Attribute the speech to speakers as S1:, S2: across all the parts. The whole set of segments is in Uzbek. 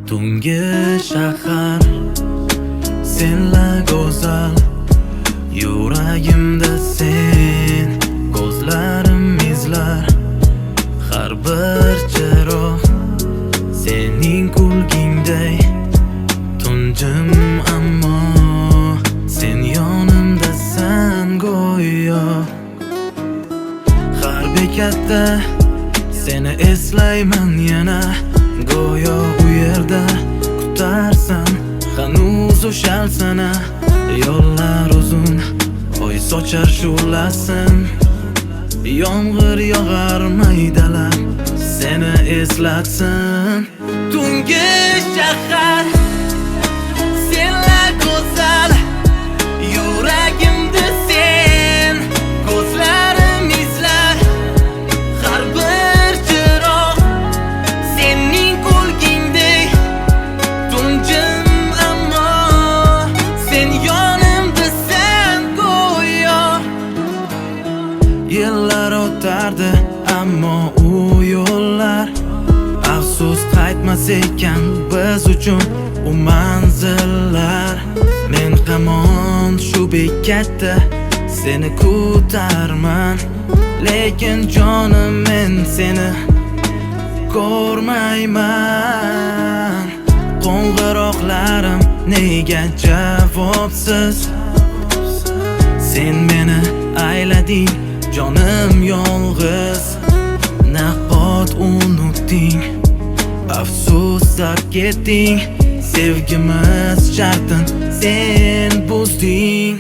S1: Tungi shahar senla go'zal, yuragimda sen, ko'zlarim izlar har bir chiroq sening kulgingday. Tunjim ammo sen yonimdasan go'yo. Har bekatda seni eslayman yana, go'yo u yerda kutarsan hanuz o'shal sana. Yo'llar uzun, oy sochar shu'lasin, yomg'ir yog'ar maydalab seni eslatsin. Tungi shahar senla go'zal, yuragimda sen, ko'zlarim izlar har bir chiroq sening kulgingday. Tunjim ammo sen yonimdasan go'yo. Yillar o'tardi ammo u yo'llar, afsus qaytmas ekan biz uchun u manzillar. Men hamon shu bekatda seni kutarman, lekin jonim men seni ko'rmayman. Qo'ng'iroqlarim nega javobsiz? Sen meni aylading, jonim yolg'iz. Nahot unutding, afsuslar ketding, sevgimiz shartin sen buzding.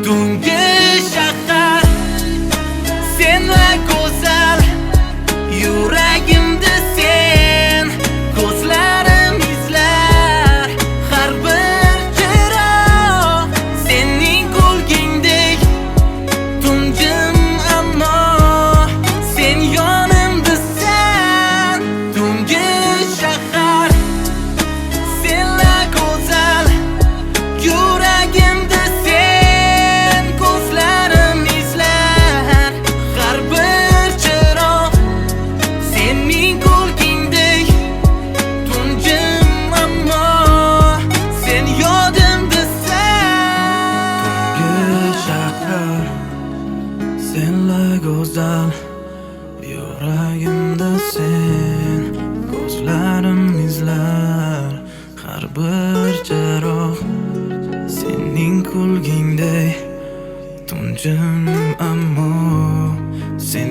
S1: Tungi shahar senla go'zal, yuragimda sen, ko'zlarim izlar har bir chiroq sening kulgingdek. Tunjim ammo sen yonimdasan. Tungi shahar senla go'zal, yuragimda sen, ko'zlarim izlar har bir chiroq sening kulgingdek. Tunjim ammo sen yodimdasan. Tungi shahar senla go'zal, yuragimda sen, ko'zlarim izlar har bir chiroq sening kulgingday. Tunjim ammo sen